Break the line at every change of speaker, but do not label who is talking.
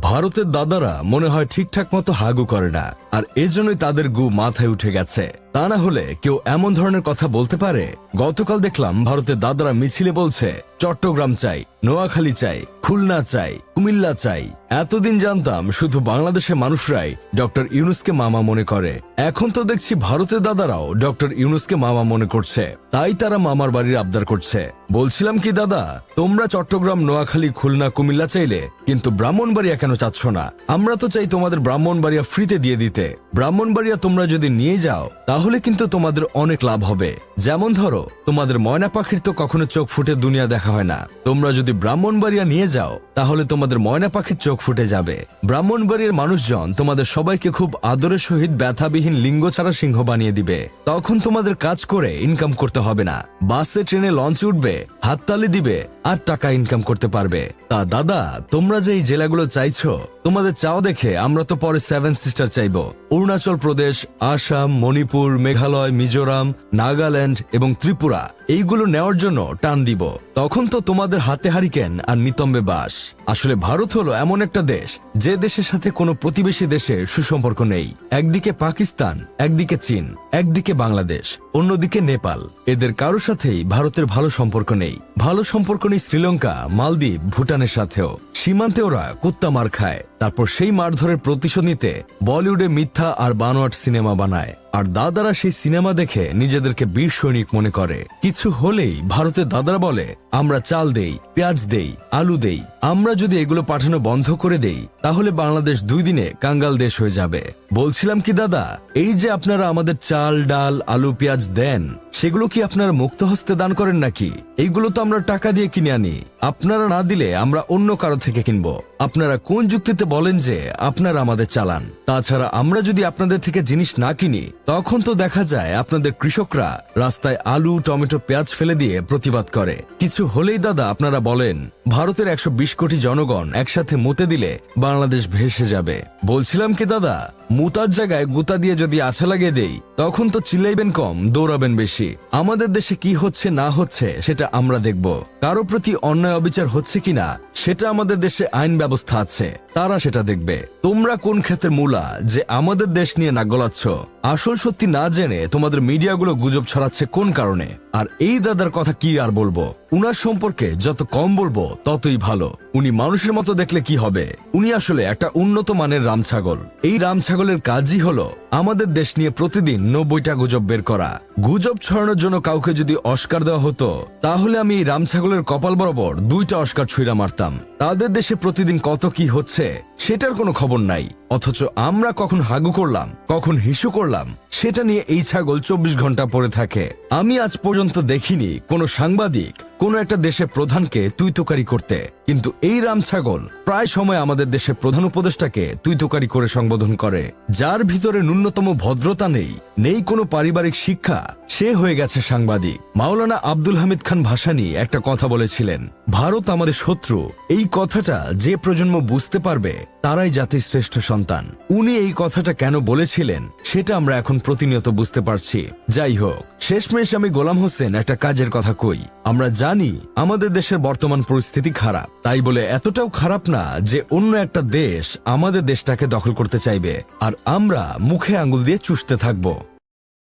ভারতের দাদারা মনে হয় ঠিকঠাক মতো হাগু করে না, আর এজন্যই তাদের গু মাথায় উঠে গেছে। তা না হলে কেউ এমন ধরনের কথা বলতে পারে? গতকাল দেখলাম ভারতের দাদারা মিছিলে বলছে চট্টগ্রাম চাই, নোয়াখালী চাই, খুলনা চাই, কুমিল্লা চাই। এতদিন জানতাম শুধু বাংলাদেশের মানুষরাই ডক্টর ইউনূসকে মামা মনে করে, এখন তো দেখছি ভারতের দাদারাও ডক্টর ইউনূসকে মামা মনে করছে, তাই তারা মামার বাড়ির আবদার করছে। বলছিলাম কি দাদা, তোমরা চট্টগ্রাম, নোয়াখালী, খুলনা, কুমিল্লা চাইলে কিন্তু ব্রাহ্মণবাড়িয়া কেন চাচ্ছ না? আমরা তো চাই তোমাদের ব্রাহ্মণবাড়িয়া ফ্রিতে দিয়ে দিতে। ব্রাহ্মণবাড়িয়া তোমরা যদি নিয়ে যাও তাহলে কিন্তু তোমাদের অনেক লাভ হবে। যেমন ধরো, তোমাদের ময়না পাখির তো কখনো চোখ ফুটে দুনিয়া দেখা হয় না, তোমরা যদি ব্রাহ্মণবাড়িয়া নিয়ে যাও তাহলে তোমাদের ময়না পাখির চোখ ফুটে যাবে। ব্রাহ্মণবাড়িয়ার মানুষজন তোমাদের সবাইকে খুব আদরের সহিত ব্যথাবিহীন লিঙ্গ ছাড়া সিংহ বানিয়ে দিবে। তখন তোমাদের কাজ করে ইনকাম করতে হবে না, বাসে ট্রেনে লঞ্চে উঠবে, হাততালি দিবে আর টাকা ইনকাম করতে পারবে। তা দাদা, তোমরা যে এই জেলাগুলো চাইছো, তোমাদের চাও দেখে আমরা তো পরে 7 সিস্টার চাইবো। অরুণাচল প্রদেশ, আসাম, মণিপুর, মেঘালয়, মিজোরাম, নাগাল্যান্ড এবং ত্রিপুরা এইগুলো নেওয়ার জন্য টান দিব। তখন তো তোমাদের হাতে হারিকেন আর নিতম্বে বাস। আসলে ভারত হলো এমন একটা দেশ যে দেশের সাথে কোনো প্রতিবেশী দেশের সুসম্পর্ক নেই। একদিকে পাকিস্তান, একদিকে চীন, একদিকে বাংলাদেশ, অন্যদিকে নেপাল। এদের কারোর সাথেই ভারতের ভালো সম্পর্ক নেই। ভালো সম্পর্ক নেই শ্রীলঙ্কা, মালদ্বীপ, ভুটানের সাথেও। সীমান্তে ওরা কুত্তা মার খায়, তারপর সেই মারধরের প্রতিশোধ নিতে বলিউডে মিথ্যা আর বানোয়াট সিনেমা বানায়। আর দাদারা সেই সিনেমা দেখে নিজেদেরকে বীর সৈনিক মনে করে। কিছু হলেই ভারতের দাদারা বলে আমরা চাল দেই, পেঁয়াজ দেই, আলু দেই। আমরা যদি এগুলো পাঠানো বন্ধ করে দেই তাহলে বাংলাদেশ 2 দিনে কাঙ্গাল দেশ হয়ে যাবে। বলছিলাম কি দাদা, এই যে আপনারা আমাদের চাল, ডাল, আলু, পেঁয়াজ দেন, সেগুলো কি আপনারা মুক্ত হস্তে দান করেন নাকি? এইগুলো তো আমরা টাকা দিয়ে কিনে আনি। আপনারা না দিলে আমরা অন্য কারো থেকে কিনবো। আপনারা কোন যুক্তিতে বলেন যে আপনারা আমাদের চালান? তাছাড়া আমরা যদি আপনাদের থেকে জিনিস না কিনি তখন তো দেখা যায় আপনাদের কৃষকরা রাস্তায় আলু, টমেটো, পেঁয়াজ ফেলে দিয়ে প্রতিবাদ করে। কিছু হলেই দাদা আপনারা বলেন ভারতের 120 কোটি জনগণ একসাথে মুতে দিলে বাংলাদেশ ভেসে যাবে। বলছিলাম কি দাদা, মুতার জায়গায় গুতা দিয়ে যদি আঠা লাগিয়ে দেই তখন তো চিল্লাইবেন কম, দৌড়াবেন বেশি। আমাদের দেশে কি হচ্ছে না হচ্ছে সেটা আমরা দেখব। কারো প্রতি অন্যায় অবিচার হচ্ছে কিনা সেটা আমাদের দেশে আইন ব্যবস্থা আছে, তারা সেটা দেখবে। তোমরা কোন ক্ষেতের মূলা যে আমাদের দেশ নিয়ে নাক গলাচ্ছ? আসল সত্যি না জেনে তোমাদের মিডিয়াগুলো গুজব ছড়াচ্ছে কোন কারণে? আর এই দাদার কথা কি আর বলবো, উনার সম্পর্কে যত কম বলবো ততই ভালো। উনি মানুষের মতো দেখলে কি হবে? উনি আসলে একটা উন্নত মানের রামছাগল। এই রামছাগলের কাজই হলো আমাদের দেশ নিয়ে প্রতিদিন 90টা গুজব বের করা। গুজব ছড়ানোর জন্য কাউকে যদি অস্কার দেওয়া হতো তাহলে আমি এই রামছাগলের কপাল বরাবর 2টা অস্কার ছুঁড়া মারতাম। তাদের দেশে প্রতিদিন কত কি হচ্ছে সেটার কোনো খবর নাই, অথচ আমরা কখন হাগু করলাম, কখন হিসু করলাম সেটা নিয়ে এই ছাগল 24 ঘন্টা পড়ে থাকে। আমি আজ পর্যন্ত দেখিনি কোনো সাংবাদিক কোন একটা দেশের প্রধানকে তুই তোকারি করতে, কিন্তু এই রামছাগল প্রায় সময় আমাদের দেশের প্রধান উপদেষ্টাকে তুই তোকারি করে সম্বোধন করে। যার ভিতরে ন্যূনতম ভদ্রতা নেই কোনো পারিবারিক শিক্ষা, সে হয়ে গেছে সাংবাদিক। মাওলানা আব্দুল হামিদ খান ভাসানী একটা কথা বলেছিলেন, ভারত আমাদের শত্রু। এই কথাটা যে প্রজন্ম বুঝতে পারবে তারাই জাতির শ্রেষ্ঠ সন্তান। উনি এই কথাটা কেন বলেছিলেন সেটা আমরা এখন প্রতিনিয়ত বুঝতে পারছি। যাই হোক, শেষমেশ আমি গোলাম হোসেন একটা কাজের কথা কই। আমরা জানি আমাদের দেশের বর্তমান পরিস্থিতি খারাপ, তাই বলে এতটাও খারাপ না যে অন্য একটা দেশ আমাদের দেশটাকে দখল করতে চাইবে আর আমরা মুখে আঙ্গুল দিয়ে চুষতে থাকবো।